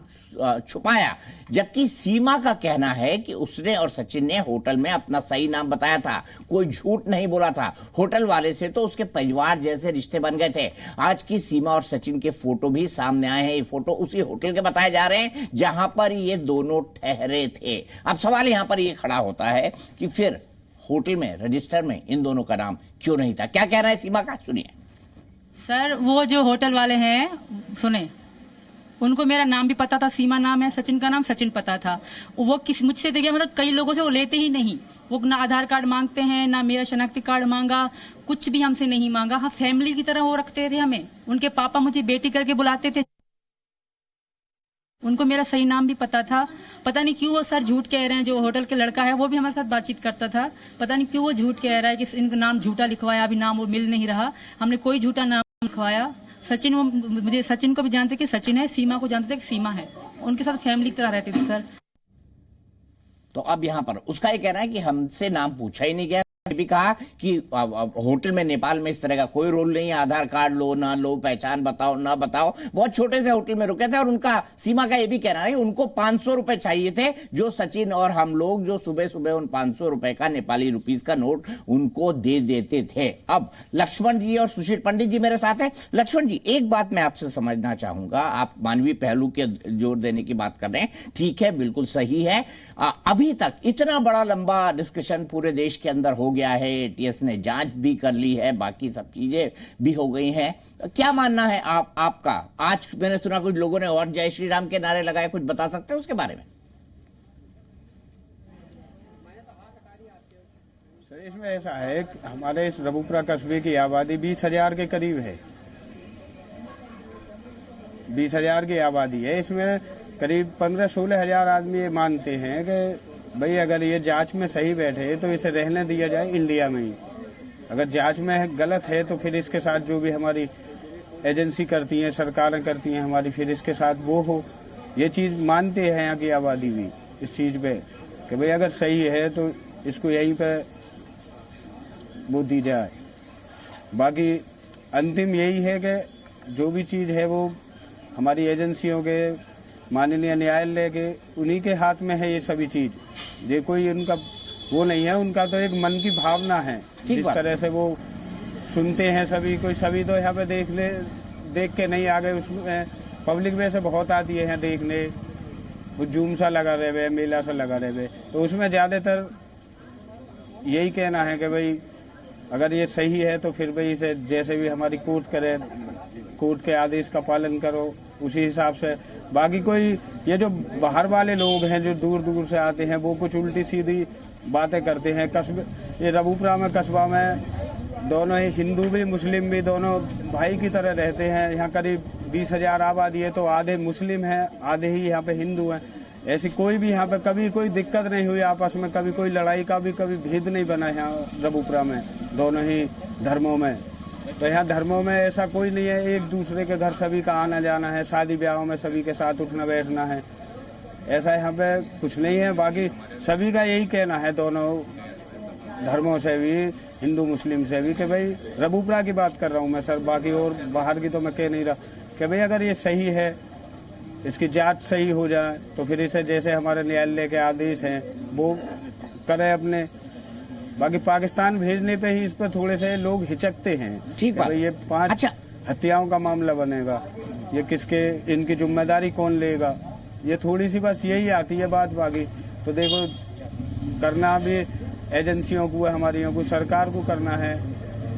छुपाया, जबकि सीमा का कहना है कि उसने और सचिन ने होटल में अपना सही नाम बताया था, कोई झूठ नहीं बोला था। होटल वाले से तो उसके परिवार जैसे रिश्ते बन गए थे। आज की सीमा और सचिन के फोटो भी सामने आए हैं। ये फोटो उसी होटल के बताए जा रहे हैं जहां पर ये दोनों ठहरे थे। अब सवाल यहां पर ये खड़ा होता है कि फिर होटल में रजिस्टर में इन दोनों का नाम क्यों नहीं था? क्या कह रहा है सीमा का, सुनिए। सर, वो जो होटल वाले हैं, सुने, उनको मेरा नाम भी पता था, सीमा नाम है, सचिन का नाम सचिन पता था। वो मुझसे देखिए, मतलब कई लोगों से वो लेते ही नहीं। वो ना आधार कार्ड मांगते हैं, ना मेरा शनाख्ती कार्ड मांगा, कुछ भी हमसे नहीं मांगा। हाँ, फैमिली की तरह वो रखते थे हमें। उनके पापा मुझे बेटी करके बुलाते थे। उनको मेरा सही नाम भी पता था। पता नहीं क्यों वो सर झूठ कह रहे हैं। जो होटल के लड़का है वो भी हमारे साथ बातचीत करता था। पता नहीं क्यों वो झूठ कह रहा है कि इनका नाम झूठा लिखवाया, अभी नाम वो मिल नहीं रहा। हमने कोई झूठा नाम लिखवाया। सचिन, वो मुझे सचिन को भी जानते कि सचिन है, सीमा को जानते थे कि सीमा है। उनके साथ फैमिली की तरह रहते थे सर। तो अब यहां पर उसका ये कहना है कि हमसे नाम पूछा ही नहीं गया। भी कहा कि होटल में नेपाल में इस तरह का कोई रोल नहीं है, आधार कार्ड लो ना लो, पहचान बताओ ना बताओ। बहुत छोटे से होटल में रुके थे और उनका, सीमा का ये भी कहना है उनको 500 रुपए चाहिए थे, जो सचिन और हम लोग जो सुबह सुबह उन 500 रुपए का नेपाली रुपीस का नोट उनको दे देते थे। अब लक्ष्मण जी और सुशील पंडित जी मेरे साथ है। लक्ष्मण जी, एक बात मैं आपसे समझना चाहूंगा, आप मानवीय पहलू के जोर देने की बात कर रहे हैं, ठीक है, बिल्कुल सही है। अभी तक इतना बड़ा लंबा डिस्कशन पूरे देश के अंदर हो गया है, एटीएस ने जांच भी कर ली है, बाकी सब चीजें भी हो गई हैं। क्या मानना है आपका? आज मैंने सुना कुछ लोगों ने और जय श्री राम के नारे लगाए, कुछ बता सकते हैं उसके बारे में? सर, इसमें ऐसा है, हमारे इस रघुपुरा कस्बे की आबादी 20,000 के करीब है। 20,000 की आबादी है। इसमें करीब 15-16 हजार आदमी ये मानते हैं कि भाई अगर ये जांच में सही बैठे तो इसे रहने दिया जाए इंडिया में ही। अगर जांच में गलत है तो फिर इसके साथ जो भी हमारी एजेंसी करती हैं, सरकारें करती हैं हमारी, फिर इसके साथ वो हो। ये चीज़ मानते हैं यहाँ की आबादी भी इस चीज़ पे कि भाई अगर सही है तो इसको यहीं पे वो दी जाए। बाकी अंतिम यही है कि जो भी चीज़ है वो हमारी एजेंसियों के, माननीय न्यायालय के, उन्हीं के हाथ में है ये सभी चीज़। ये कोई उनका वो नहीं है, उनका तो एक मन की भावना है। जिस तरह से वो सुनते हैं सभी कोई, सभी तो यहाँ पे देख के नहीं आ गए। उसमें पब्लिक वैसे बहुत आती है यहाँ देखने, हुजूम सा लगा रहे, मेला सा लगा रहे, तो उसमें ज़्यादातर यही कहना है कि भाई अगर ये सही है तो फिर भाई इसे जैसे भी हमारी कोर्ट करे, कोर्ट के आदेश का पालन करो उसी हिसाब से। बाकी कोई ये जो बाहर वाले लोग हैं जो दूर दूर से आते हैं वो कुछ उल्टी सीधी बातें करते हैं। कस्बे, ये रघुपुरा में कस्बा में दोनों ही हिंदू भी मुस्लिम भी दोनों भाई की तरह रहते हैं। यहाँ करीब 20,000 आबादी है तो आधे मुस्लिम हैं, आधे ही यहाँ पे हिंदू हैं। ऐसी कोई भी यहाँ पे कभी कोई दिक्कत नहीं हुई आपस में, कभी कोई लड़ाई का भी कभी भेद नहीं बना यहाँ रघुपुरा में दोनों ही धर्मों में। तो यहाँ धर्मों में ऐसा कोई नहीं है, एक दूसरे के घर सभी का आना जाना है, शादी ब्याहों में सभी के साथ उठना बैठना है, ऐसा यहाँ पे कुछ नहीं है। बाकी सभी का यही कहना है दोनों धर्मों से भी, हिंदू मुस्लिम से भी, कि भाई रघुपुरा की बात कर रहा हूँ मैं सर, बाकी और बाहर की तो मैं कह नहीं रहा, कि भाई अगर ये सही है, इसकी जांच सही हो जाए तो फिर इसे जैसे हमारे न्यायालय के आदेश हैं वो करे अपने। बाकी पाकिस्तान भेजने पे ही इस पर थोड़े से लोग हिचकते हैं। ठीक है, ये 5 हत्याओं का मामला बनेगा, ये किसके, इनकी जिम्मेदारी कौन लेगा, ये थोड़ी सी बस यही आती है बात। बाकी तो देखो करना भी एजेंसियों को, हमारी को, सरकार को करना है,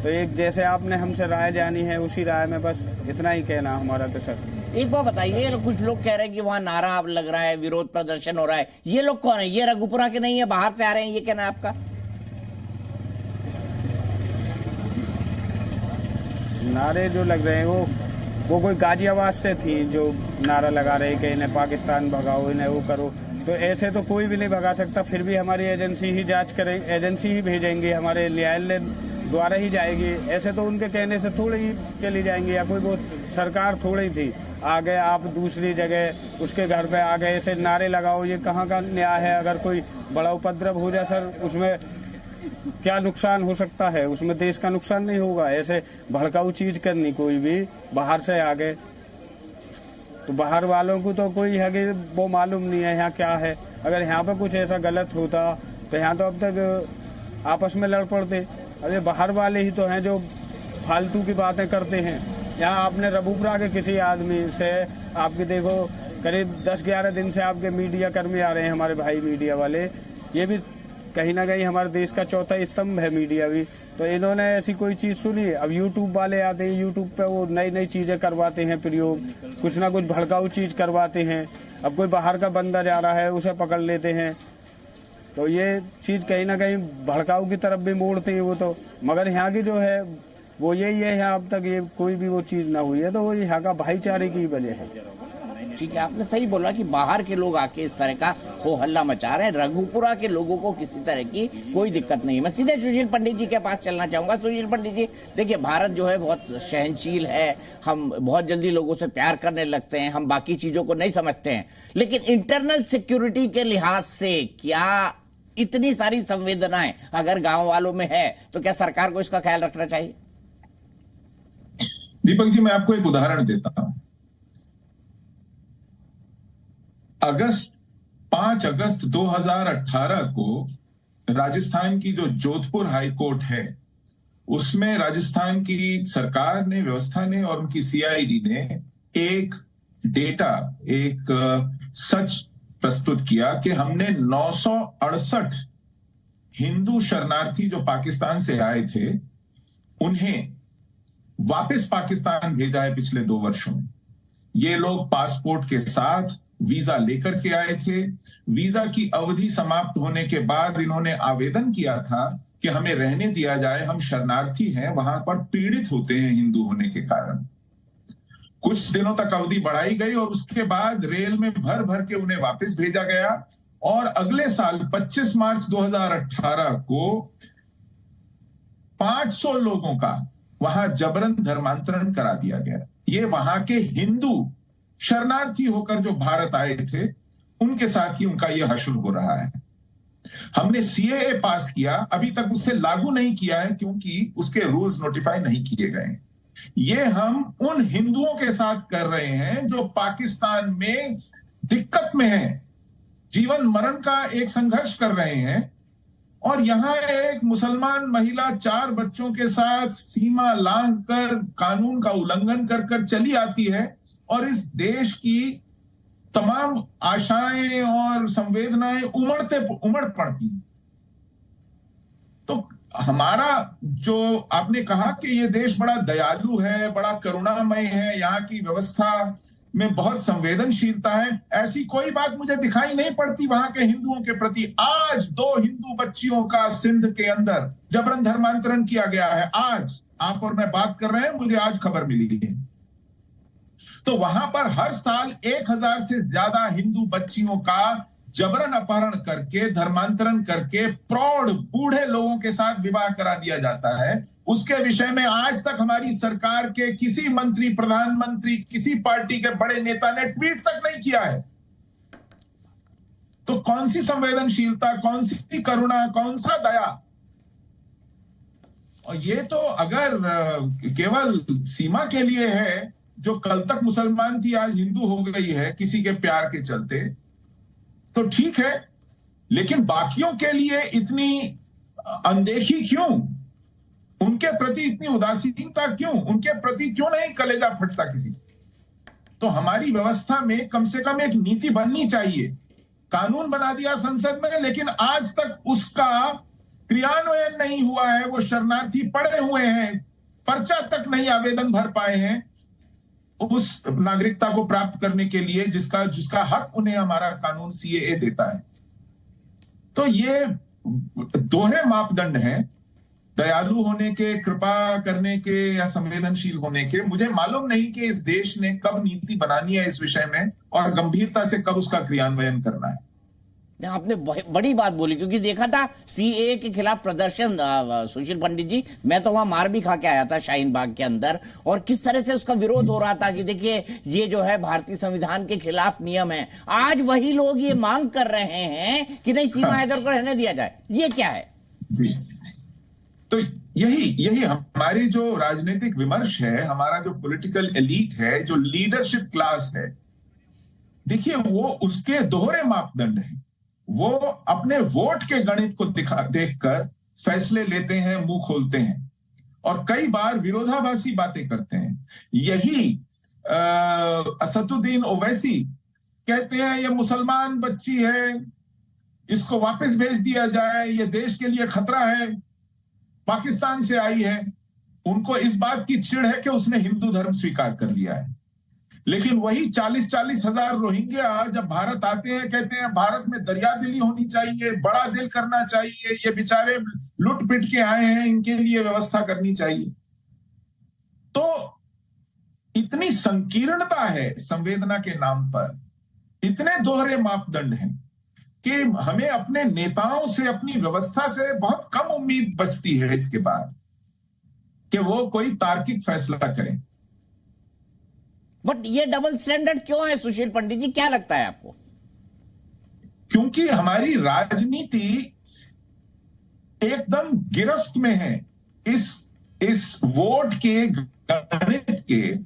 तो एक जैसे आपने हमसे राय जानी है उसी राय में बस इतना ही कहना हमारा। तो सर एक बात बताइए, कुछ लोग कह रहे हैं कि वहां नारा लग रहा है, विरोध प्रदर्शन हो रहा है, ये लोग कौन है? ये रघुपुरा के नहीं है, बाहर से आ रहे हैं, ये कहना है आपका? नारे जो लग रहे हैं वो कोई गाजियाबाद से थी जो नारा लगा रहे कि इन्हें पाकिस्तान भगाओ, इन्हें वो करो। तो ऐसे तो कोई भी नहीं भगा सकता, फिर भी हमारी एजेंसी ही जांच करेगी, एजेंसी ही भेजेंगी, हमारे न्यायालय द्वारा ही जाएगी। ऐसे तो उनके कहने से थोड़ी ही चली जाएंगी, या कोई वो सरकार थोड़ी थी आ गए आप दूसरी जगह उसके घर पे आ गए ऐसे नारे लगाओ, ये कहाँ का न्याय है? अगर कोई बड़ा उपद्रव हो जाए सर, उसमें क्या नुकसान हो सकता है? उसमें देश का नुकसान नहीं होगा। ऐसे भड़काऊ चीज करनी कोई भी बाहर से आ गए तो बाहर वालों को तो कोई है कि वो मालूम नहीं है यहाँ क्या है। अगर यहाँ पे कुछ ऐसा गलत होता तो यहाँ तो अब तक आपस में लड़ पड़ते। अरे बाहर वाले ही तो हैं जो फालतू की बातें करते हैं। यहाँ आपने रघुपुरा के किसी आदमी से आपके देखो करीब 10-11 दिन से आपके मीडिया कर्मी आ रहे हैं, हमारे भाई मीडिया वाले, ये भी कहीं ना कहीं हमारे देश का चौथा स्तंभ है मीडिया भी। तो इन्होंने ऐसी कोई चीज़ सुनी? अब यूट्यूब वाले आते हैं, यूट्यूब पे वो नई नई चीज़ें करवाते हैं प्रयोग, कुछ ना कुछ भड़काऊ चीज़ करवाते हैं। अब कोई बाहर का बंदा जा रहा है उसे पकड़ लेते हैं, तो ये चीज़ कहीं ना कहीं भड़काऊ की तरफ भी मोड़ते हैं वो तो। मगर यहाँ की जो है वो यही है, यहाँ अब तक ये कोई भी वो चीज़ ना हुई है, तो वो यहाँ का भाईचारे की वजह है। ठीक है, आपने सही बोला कि बाहर के लोग आके इस तरह का हो हल्ला मचा रहे हैं। रघुपुरा के लोगों को किसी तरह की कोई दिक्कत नहीं है। मैं सीधे सुशील पंडित जी के पास चलना चाहूंगा। सुशील पंडित जी, देखिए भारत जो है बहुत सहनशील है, हम बहुत जल्दी लोगों से प्यार करने लगते हैं, हम बाकी चीजों को नहीं समझते हैं, लेकिन इंटरनल सिक्योरिटी के लिहाज से क्या इतनी सारी संवेदनाएं अगर गांव वालों में है तो क्या सरकार को इसका ख्याल रखना चाहिए? दीपक जी, मैं आपको एक उदाहरण देता हूं। 5 अगस्त 2018 को राजस्थान की जो जोधपुर हाई कोर्ट है, उसमें राजस्थान की सरकार ने, व्यवस्था ने और उनकी सीआईडी ने एक डेटा, एक सच प्रस्तुत किया कि हमने 968 हिंदू शरणार्थी जो पाकिस्तान से आए थे उन्हें वापस पाकिस्तान भेजा है पिछले 2 वर्षों में। ये लोग पासपोर्ट के साथ वीजा लेकर के आए थे। वीजा की अवधि समाप्त होने के बाद इन्होंने आवेदन किया था कि हमें रहने दिया जाए, हम शरणार्थी हैं, वहां पर पीड़ित होते हैं हिंदू होने के कारण। कुछ दिनों तक अवधि बढ़ाई गई और उसके बाद रेल में भर भर के उन्हें वापस भेजा गया और अगले साल 25 मार्च 2018 को 500 लोगों का वहां जबरन धर्मांतरण करा दिया गया। ये वहां के हिंदू शरणार्थी होकर जो भारत आए थे उनके साथ ही उनका यह हश्र हो रहा है। हमने सीएए पास किया, अभी तक उसे लागू नहीं किया है क्योंकि उसके रूल्स नोटिफाई नहीं किए गए। ये हम उन हिंदुओं के साथ कर रहे हैं जो पाकिस्तान में दिक्कत में हैं, जीवन मरण का एक संघर्ष कर रहे हैं, और यहां एक मुसलमान महिला 4 बच्चों के साथ सीमा लांघ कर कानून का उल्लंघन कर कर चली आती है और इस देश की तमाम आशाएं और संवेदनाएं उमड़ पड़ती हैं। तो हमारा जो आपने कहा कि ये देश बड़ा दयालु है, बड़ा करुणामय है, यहाँ की व्यवस्था में बहुत संवेदनशीलता है, ऐसी कोई बात मुझे दिखाई नहीं पड़ती वहां के हिंदुओं के प्रति। आज 2 हिंदू बच्चियों का सिंध के अंदर जबरन धर्मांतरण किया गया है। आज आप और मैं बात कर रहे हैं, मुझे आज खबर मिली है। तो वहां पर हर साल 1000 से ज्यादा हिंदू बच्चियों का जबरन अपहरण करके, धर्मांतरण करके प्रौढ़ बूढ़े लोगों के साथ विवाह करा दिया जाता है। उसके विषय में आज तक हमारी सरकार के किसी मंत्री, प्रधानमंत्री, किसी पार्टी के बड़े नेता ने ट्वीट तक नहीं किया है। तो कौन सी संवेदनशीलता, कौन सी करुणा, कौन सा दया? और ये तो अगर केवल सीमा के लिए है, जो कल तक मुसलमान थी आज हिंदू हो गई है किसी के प्यार के चलते, तो ठीक है, लेकिन बाकियों के लिए इतनी अनदेखी क्यों? उनके प्रति इतनी उदासीनता क्यों? उनके प्रति क्यों नहीं कलेजा फटता किसी? तो हमारी व्यवस्था में कम से कम एक नीति बननी चाहिए। कानून बना दिया संसद में, लेकिन आज तक उसका क्रियान्वयन नहीं हुआ है, वो शरणार्थी पड़े हुए हैं, पर्चा तक नहीं आवेदन भर पाए हैं उस नागरिकता को प्राप्त करने के लिए जिसका जिसका हक उन्हें हमारा कानून सीएए देता है। तो ये दोहरे मापदंड हैं, दयालु होने के, कृपा करने के या संवेदनशील होने के। मुझे मालूम नहीं कि इस देश ने कब नीति बनानी है इस विषय में और गंभीरता से कब उसका क्रियान्वयन करना है। आपने बड़ी बात बोली, क्योंकि देखा था सीएए के खिलाफ प्रदर्शन सुशील पंडित जी, मैं तो वहां मार भी खा के आया था शाहीन बाग के अंदर, और किस तरह से उसका विरोध हो रहा था कि देखिए ये जो है भारतीय संविधान के खिलाफ नियम है। आज वही लोग ये मांग कर रहे हैं कि नहीं, सीमा हैदर को रहने दिया जाए। ये क्या है जी? तो यही हमारी जो राजनीतिक विमर्श है, हमारा जो पॉलिटिकल एलीट है, जो लीडरशिप क्लास है, देखिए वो उसके दोहरे मापदंड हैं। वो अपने वोट के गणित को देखकर फैसले लेते हैं, मुंह खोलते हैं और कई बार विरोधाभासी बातें करते हैं। यही असदुद्दीन ओवैसी कहते हैं ये मुसलमान बच्ची है, इसको वापस भेज दिया जाए, ये देश के लिए खतरा है, पाकिस्तान से आई है। उनको इस बात की चिढ़ है कि उसने हिंदू धर्म स्वीकार कर लिया है। लेकिन वही 40-40 हजार रोहिंग्या जब भारत आते हैं, कहते हैं भारत में दरिया दिली होनी चाहिए, बड़ा दिल करना चाहिए, ये बेचारे लुट पिट के आए हैं, इनके लिए व्यवस्था करनी चाहिए। तो इतनी संकीर्णता है संवेदना के नाम पर, इतने दोहरे मापदंड हैं कि हमें अपने नेताओं से, अपनी व्यवस्था से बहुत कम उम्मीद बचती है इसके बाद कि वो कोई तार्किक फैसला करें। बट ये डबल स्टैंडर्ड क्यों है सुशील पंडित जी, क्या लगता है आपको? क्योंकि हमारी राजनीति एकदम गिरफ्त में है इस वोट के गणित के,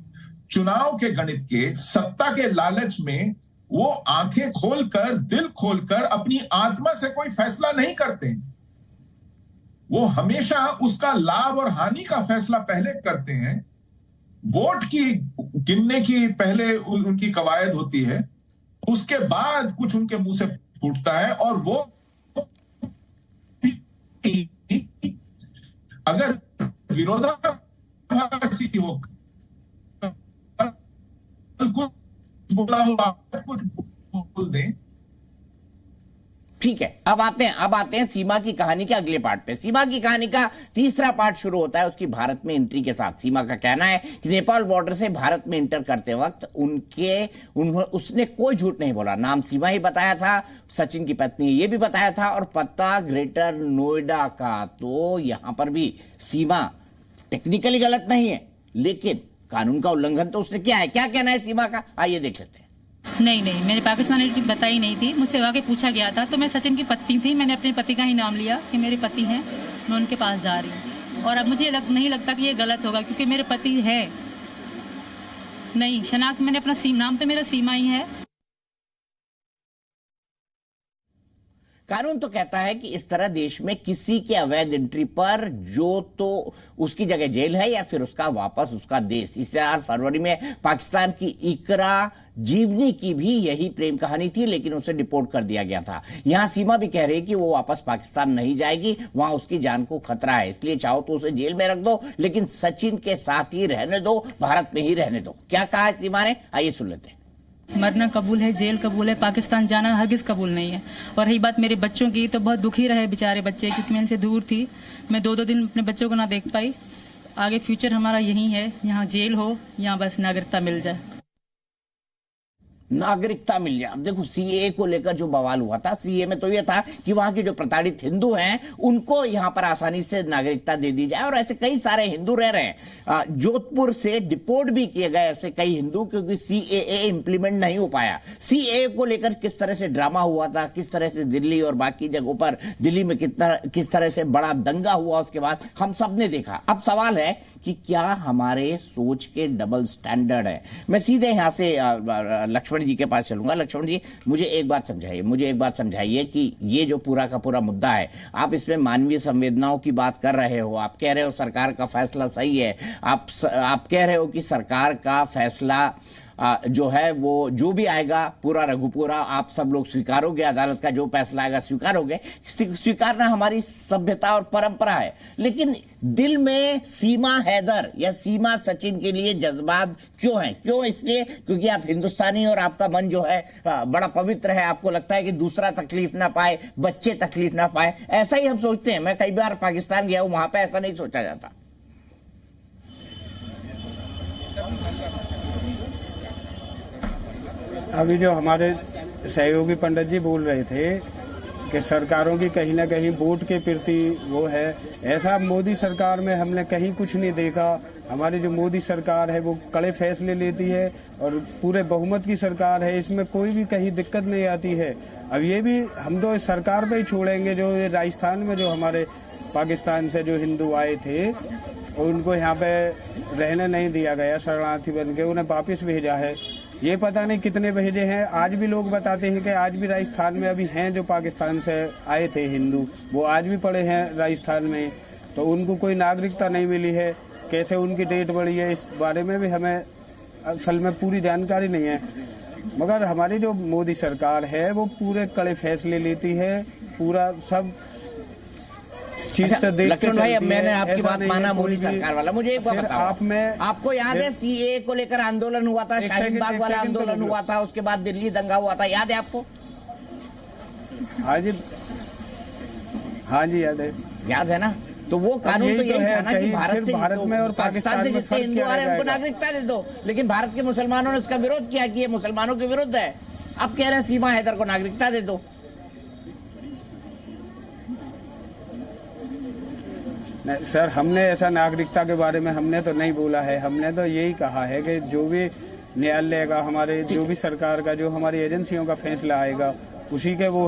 चुनाव के गणित के, सत्ता के लालच में। वो आंखें खोलकर, दिल खोलकर अपनी आत्मा से कोई फैसला नहीं करते। वो हमेशा उसका लाभ और हानि का फैसला पहले करते हैं। वोट की गिनने की पहले उनकी कवायद होती है, उसके बाद कुछ उनके मुंह से फूटता है। और वो अगर विरोधाभासी हो, कुछ बोला हो, कुछ बोल दें। ठीक है, अब आते हैं सीमा की कहानी के अगले पार्ट पे। सीमा की कहानी का तीसरा पार्ट शुरू होता है उसकी भारत में एंट्री के साथ। सीमा का कहना है कि नेपाल बॉर्डर से भारत में एंटर करते वक्त उसने कोई झूठ नहीं बोला। नाम सीमा ही बताया था, सचिन की पत्नी ये भी बताया था, और पता ग्रेटर नोएडा का। तो यहां पर भी सीमा टेक्निकली गलत नहीं है, लेकिन कानून का उल्लंघन तो उसने किया है। क्या कहना है सीमा का, आइए देख लेते हैं। नहीं, मैंने पाकिस्तानी बताई नहीं थी, मुझसे वाकई पूछा गया था। तो मैं सचिन की पत्नी थी, मैंने अपने पति का ही नाम लिया कि मेरे पति हैं, मैं उनके पास जा रही हूँ। और अब मुझे नहीं लगता कि ये गलत होगा, क्योंकि मेरे पति है नहीं। शनाख्त मैंने अपना नाम तो मेरा सीमा ही है। कानून तो कहता है कि इस तरह देश में किसी के अवैध एंट्री पर जो तो उसकी जगह जेल है या फिर उसका वापस उसका देश। इस साल फरवरी में पाकिस्तान की इकरा जीवनी की भी यही प्रेम कहानी थी, लेकिन उसे डिपोर्ट कर दिया गया था। यहां सीमा भी कह रही है कि वो वापस पाकिस्तान नहीं जाएगी, वहां उसकी जान को खतरा है, इसलिए चाहो तो उसे जेल में रख दो, लेकिन सचिन के साथ ही रहने दो, भारत में ही रहने दो। क्या कहा है सीमा ने, आइए सुन लेते हैं। मरना कबूल है, जेल कबूल है, पाकिस्तान जाना हरगिज कबूल नहीं है। और रही बात मेरे बच्चों की, तो बहुत दुखी रहे बेचारे बच्चे, क्योंकि मैं इनसे दूर थी। मैं 2-2 दिन अपने बच्चों को ना देख पाई। आगे फ्यूचर हमारा यही है, यहाँ जेल हो या बस नागरिकता मिल जाए। नागरिकता मिल जाए। अब देखो सीए को लेकर जो बवाल हुआ था, सीए में तो यह था कि वहां के जो प्रताड़ित हिंदू हैं उनको यहां पर आसानी से नागरिकता दे दी जाए, और ऐसे कई सारे हिंदू रह रहे हैं। जोधपुर से डिपोर्ट भी किए गए ऐसे कई हिंदू, क्योंकि सीएए इंप्लीमेंट नहीं हो पाया। सीएए को लेकर किस तरह से ड्रामा हुआ था, किस तरह से दिल्ली और बाकी जगहों पर, दिल्ली में किस तरह से बड़ा दंगा हुआ, उसके बाद हम सब ने देखा। अब सवाल है कि क्या हमारे सोच के डबल स्टैंडर्ड है। मैं सीधे यहां से लक्ष्मण जी के पास चलूंगा। लक्ष्मण जी, मुझे एक बात समझाइए कि ये जो पूरा का पूरा मुद्दा है, आप इसमें मानवीय संवेदनाओं की बात कर रहे हो, आप कह रहे हो सरकार का फैसला सही है, आप कह रहे हो कि सरकार का फैसला जो है वो जो भी आएगा पूरा रघुपुरा आप सब लोग स्वीकारोगे, अदालत का जो फैसला आएगा स्वीकारोगे। स्वीकारना हमारी सभ्यता और परंपरा है। लेकिन दिल में सीमा हैदर या सीमा सचिन के लिए जज्बात क्यों है? क्यों? इसलिए क्योंकि आप हिंदुस्तानी और आपका मन जो है बड़ा पवित्र है। आपको लगता है कि दूसरा तकलीफ ना पाए, बच्चे तकलीफ ना पाए, ऐसा ही हम सोचते हैं। मैं कई बार पाकिस्तान गया हूं, वहां पे ऐसा नहीं सोचा जाता। अभी जो हमारे सहयोगी पंडित जी बोल रहे थे कि सरकारों की कहीं ना कहीं वोट के प्रति वो है, ऐसा मोदी सरकार में हमने कहीं कुछ नहीं देखा। हमारी जो मोदी सरकार है वो कड़े फैसले लेती है और पूरे बहुमत की सरकार है, इसमें कोई भी कहीं दिक्कत नहीं आती है। अब ये भी हम तो इस सरकार पे ही छोड़ेंगे जो ये राजस्थान में जो हमारे पाकिस्तान से जो हिंदू आए थे उनको यहाँ पे रहने नहीं दिया गया, शरणार्थी बन के उन्हें वापस भेजा है। ये पता नहीं कितने भेजे हैं। आज भी लोग बताते हैं कि आज भी राजस्थान में अभी हैं जो पाकिस्तान से आए थे हिंदू, वो आज भी पड़े हैं राजस्थान में, तो उनको कोई नागरिकता नहीं मिली है। कैसे उनकी डेट बढ़ी है इस बारे में भी हमें असल में पूरी जानकारी नहीं है। मगर हमारी जो मोदी सरकार है वो पूरे कड़े फैसले लेती है, पूरा सब चीज से देख के लक्ष्मण भाई, अब चलती है। मैंने आपकी ऐसा बात नहीं माना है कोई मोदी भी- सरकार वाला। मुझे एक बात फिर बताओ, आपको याद है सीए को लेकर आंदोलन हुआ था, एक शाहीन सेकंड, बाग एक वाला सेकंड तो आंदोलन रुको। हुआ था, उसके बाद दिल्ली दंगा हुआ था, याद है आपको? हाँ जी याद है। याद है ना? तो वो कानून यही तो तो यही है, था ना कि कहीं भारत फिर से भारत में और पाकिस्तान से में जितने फर्क हिंदू क्या आ रहे हैं रह उनको जाएगा? नागरिकता दे दो। लेकिन भारत के मुसलमानों ने इसका विरोध किया कि ये मुसलमानों के विरुद्ध है। अब कह रहे हैं सीमा हैदर को नागरिकता दे दो। नहीं सर, हमने ऐसा नागरिकता के बारे में हमने तो नहीं बोला है। हमने तो यही कहा है कि जो भी न्यायालय का, हमारे जो भी सरकार का, जो हमारी एजेंसियों का फैसला आएगा उसी के वो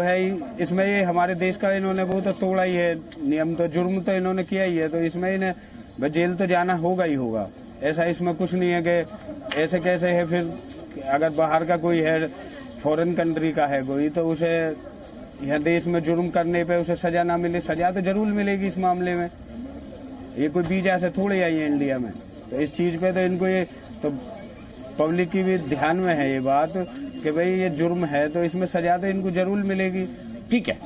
है ही। इसमें ये हमारे देश का इन्होंने वो तो तोड़ा ही है नियम, तो जुर्म तो इन्होंने किया ही है, तो इसमें इन्हें जेल तो जाना होगा ही होगा। ऐसा इसमें कुछ नहीं है कि ऐसे कैसे है। फिर अगर बाहर का कोई है, फॉरेन कंट्री का है कोई, तो उसे यह देश में जुर्म करने पे उसे सजा ना मिले, सजा तो जरूर मिलेगी इस मामले में। ये कोई वीजा से थोड़े आई है इंडिया में, तो इस चीज पे तो इनको ये तो पब्लिक की भी ध्यान में है ये बात कि भाई ये जुर्म है तो इसमें सजा तो इनको जरूर मिलेगी। ठीक है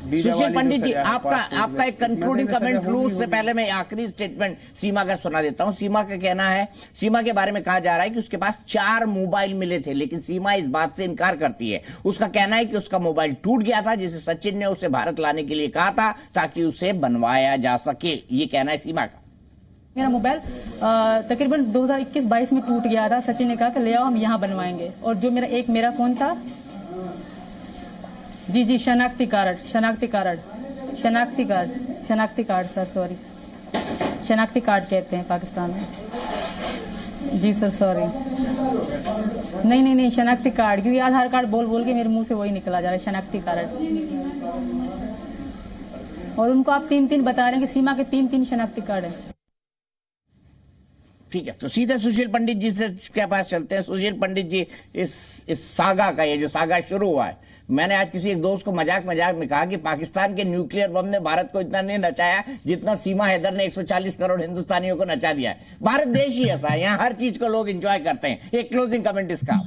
वीजा सुशील वाली जो पंडित जी, सजा है आपका पासपोर्ट में, एक इसमें कंक्लूडिंग तो सजा कमेंट लूं होगी उससे होगी। पहले मैं आखिरी स्टेटमेंट सीमा का सुना देता हूं। सीमा का कहना है, सीमा के बारे में कहा जा रहा है कि उसके पास 4 मोबाइल मिले थे, लेकिन सीमा इस बात से इनकार करती है। उसका कहना है कि उसका मोबाइल टूट गया था, जिसे सचिन ने उसे भारत लाने के लिए कहा था ताकि उसे बनवाया जा सके। ये कहना है सीमा का। मेरा मोबाइल तकरीबन 2021-22 में टूट गया था। सचिन ने कहा कि ले आओ हम यहाँ बनवाएंगे। और जो मेरा फोन था, जी शनाख्ती कार्ड सर, सॉरी, शनाख्ती कार्ड कहते हैं पाकिस्तान में। जी सर सॉरी, नहीं शनाख्ती कार्ड, क्योंकि आधार कार्ड बोल के मेरे मुंह से वही निकला जा रहा है, शनाख्ती कार्ड। और उनको आप 3 बता रहे हैं कि सीमा के 3 शनाख्ती कार्ड है। ठीक है, तो सीधे सुशील पंडित जी से के पास चलते हैं। सुशील पंडित जी, इस सागा का, ये जो सागा शुरू हुआ है, मैंने आज किसी एक दोस्त को मजाक में कहा कि पाकिस्तान के न्यूक्लियर बम ने भारत को इतना नहीं नचाया जितना सीमा हैदर ने 140 करोड़ हिंदुस्तानियों को नचा दिया है। भारत देश ही ऐसा है, यहाँ हर चीज को लोग एंजॉय करते हैं। एक क्लोजिंग कमेंट इसका।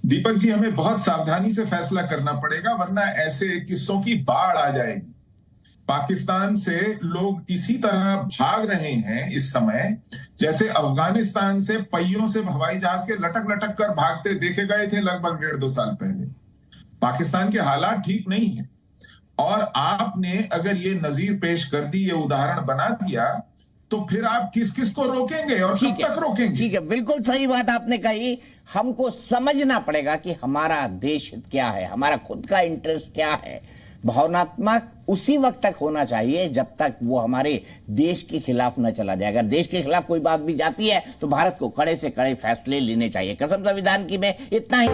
दीपक जी, हमें बहुत सावधानी से फैसला करना पड़ेगा, वरना ऐसे किस्सों की बाढ़ आ जाएगी। पाकिस्तान से लोग इसी तरह भाग रहे हैं इस समय, जैसे अफगानिस्तान से पहियों से हवाई जहाज के लटक कर भागते देखे गए थे लगभग 1.5-2 साल पहले। पाकिस्तान के हालात ठीक नहीं है, और आपने अगर ये नजीर पेश कर दी, ये उदाहरण बना दिया, तो फिर आप किस को रोकेंगे और कब तक रोकेंगे? ठीक है, बिल्कुल सही बात आपने कही। हमको समझना पड़ेगा कि हमारा देश क्या है, हमारा खुद का इंटरेस्ट क्या है। भावनात्मक उसी वक्त तक होना चाहिए जब तक वो हमारे देश के खिलाफ न चला जाए। अगर देश के खिलाफ कोई बात भी जाती है तो भारत को कड़े से कड़े फैसले लेने चाहिए। कसम संविधान की में इतना ही।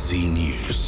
Zee News.